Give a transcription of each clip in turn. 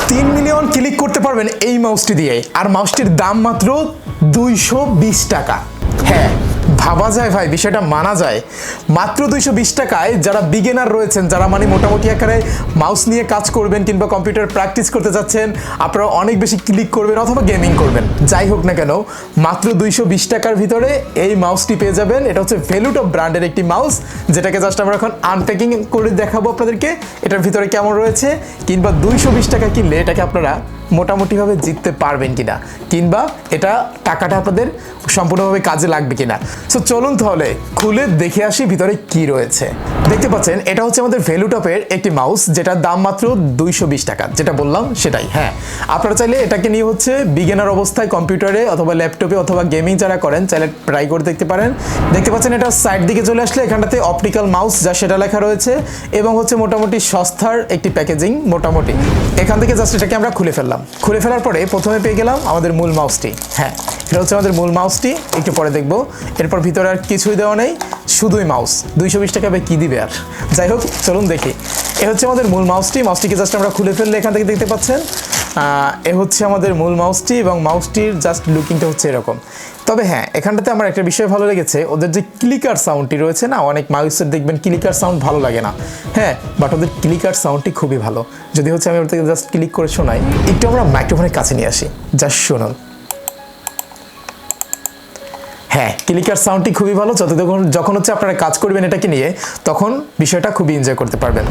3 million click করতে পারবেন এই মাউসটি দিয়ে, আর মাউসটির দাম মাত্র 220 টাকা। হ্যাঁ, ভাবা যায় ভাই, বিষয়টা মানা যায়। মাত্র 220 টাকায় যারা বিগিনার রয়েছেন, যারা মানে মোটামুটি আকারে মাউস নিয়ে কাজ করবেন কিংবা কম্পিউটার প্র্যাকটিস করতে যাচ্ছেন, আপনারা অনেক বেশি ক্লিক করবেন অথবা গেমিং করবেন, যাই হোক না কেন, মাত্র 220 টাকার ভিতরে এই মাউসটি পেয়ে যাবেন। এটা হচ্ছে ভ্যালুটপ ব্র্যান্ডের একটি মাউস, যেটাকে জাস্ট আমরা এখন আনপ্যাকিং করে দেখাবো আপনাদেরকে এটার ভিতরে কেমন রয়েছে, কিংবা 220 টাকা কিনলে এটাকে আপনারা মোটামুটিভাবে জিততে পারবেন কিনা, কিংবা এটা টাকাটা আপনাদের সম্পূর্ণভাবে কাজে লাগবে কিনা। সো চলুন তাহলে খুলে দেখে আসি ভিতরে কি রয়েছে। দেখতে পাচ্ছেন এটা হচ্ছে আমাদের ভ্যালুটপের একটি মাউস, যেটার দাম মাত্র 220 টাকা, যেটা বললাম সেটাই। হ্যাঁ, আপনারা চাইলে এটাকে নিয়ে হচ্ছে বিগিনার অবস্থায় কম্পিউটারে অথবা ল্যাপটপে অথবা গেমিং যারা করেন চাইলে ট্রাই করে দেখতে পারেন। দেখতে পাচ্ছেন এটা সাইড দিকে চলে আসলে এখানটাতে অপটিক্যাল মাউস যা সেটা লেখা রয়েছে, এবং হচ্ছে মোটামুটি সস্তার একটি প্যাকেজিং মোটামুটি। এখান থেকে জাস্ট এটাকে আমরা খুলে ফেললাম। খুলে ফেলার পরে প্রথমে পেয়ে গেলাম আমাদের মূল মাউসটি। হ্যাঁ, এটা হচ্ছে আমাদের মূল মাউসটি, একটু পরে দেখবো। এরপর ভিতরে আর কিছুই দেওয়া নেই, শুধুই মাউস। 220 টাকা কি দিবে আর, যাই হোক চলুন দেখি। এ হচ্ছে আমাদের মূল মাউসটি। মাউসটিকে জাস্ট আমরা খুলে ফেললে এখান থেকে দেখতে পাচ্ছেন এ হচ্ছে আমাদের মূল মাউসটি, এবং মাউসটির জাস্ট লুকিংটা হচ্ছে এরকম। তবে হ্যাঁ, এখানটাতে আমার একটা বিষয় ভালো লেগেছে, ওদের যে ক্লিকার সাউন্ডটি রয়েছে না, অনেক মাউসের দেখবেন ক্লিকার সাউন্ড ভালো লাগে না। হ্যাঁ, বাট ওদের ক্লিকার সাউন্ডটি খুবই ভালো। যদি হচ্ছে আমি ওর থেকে জাস্ট ক্লিক করে শোনাই, একটু আমরা মাইক্রোফোনের কাছে নিয়ে আসি, জাস্ট শুনুন। হ্যাঁ, ক্লিকার সাউন্ডটি খুবই ভালো। যখন হচ্ছে আপনারা কাজ করবেন এটাকে নিয়ে, তখন বিষয়টা খুবই এনজয় করতে পারবেন।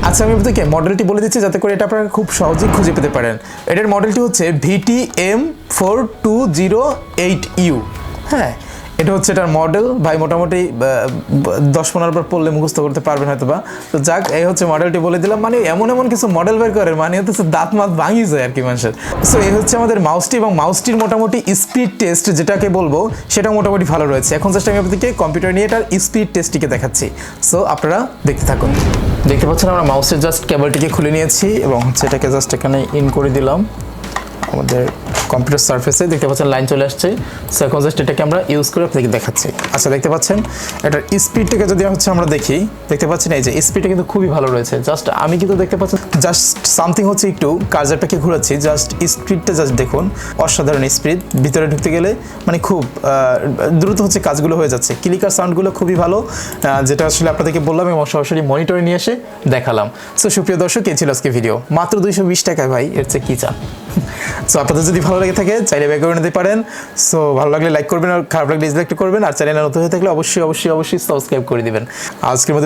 আচ্ছা, আমি আপনাদেরকে মডেলটি বলে দিচ্ছি যাতে করে এটা আপনারা খুব সহজেই খুঁজে পেতে পারেন। এটার মডেলটি হচ্ছে VTM4208U। হ্যাঁ, এটা হচ্ছে এটার মডেল। ভাই মোটামুটি 10-15 বার পড়লে মুখস্থ করতে পারবেন হয়তো বা। তো যাক, এই হচ্ছে মডেলটি বলে দিলাম। মানে এমন কিছু মডেল বের করে, মানে হচ্ছে দাঁত মাত ভাঙি যায় আর কি মানুষের। সো এই হচ্ছে আমাদের মাউসটি, এবং মাউসটির মোটামুটি স্পিড টেস্ট যেটাকে বলবো সেটা মোটামুটি ভালো রয়েছে। এখন জাস্ট আমি আপনাদেরকে কম্পিউটার নিয়ে এটার স্পিড টেস্টটিকে দেখাচ্ছি। সো আপনারা দেখতে থাকুন। দেখতে পাচ্ছেন আমরা মাউসের জাস্ট কেবলটিকে খুলে নিয়েছি, এবং হচ্ছে এটাকে জাস্ট এখানে ইন করে দিলাম আমাদের কম্পিউটার সারফেসে। দেখতে পাচ্ছেন লাইন চলে আসছে। সো এখন জাস্ট এটাকে আমরা ইউজ করে আপনাদেরকে দেখাচ্ছি। আচ্ছা, দেখতে পাচ্ছেন এটার স্পিডটাকে যদি হচ্ছে আমরা দেখি, দেখতে পাচ্ছেন এই যে স্পিডটা কিন্তু খুবই ভালো রয়েছে। জাস্ট আমি কিন্তু দেখতে পাচ্ছেন জাস্ট সামথিং হচ্ছে একটু কার্জারটাকে ঘুরাচ্ছি, জাস্ট স্পিডটা জাস্ট দেখুন, অসাধারণ স্পিড। ভিতরে ঢুকতে গেলে মানে খুব দ্রুত হচ্ছে কাজগুলো হয়ে যাচ্ছে। ক্লিকার সাউন্ডগুলো খুবই ভালো, যেটা আসলে আপনাদেরকে বললাম এবং সরাসরি মনিটরে নিয়ে এসে দেখালাম। সো সুপ্রিয় দর্শক, এই ছিল আজকে ভিডিও। মাত্র 220 টাকায় ভাই, এর চেয়ে কি চান। সো আপনাদের যদি ভালো লেগে থাকে চাইলে ব্যাক করে নিতে পারেন। সো ভালো লাগলে লাইক করবেন, আর খারাপ লাগলে ডিসলাইক করবেন, আর চ্যানেলে নতুন হয়ে থাকলে অবশ্যই সাবস্ক্রাইব করে দিবেন। আজকের মতো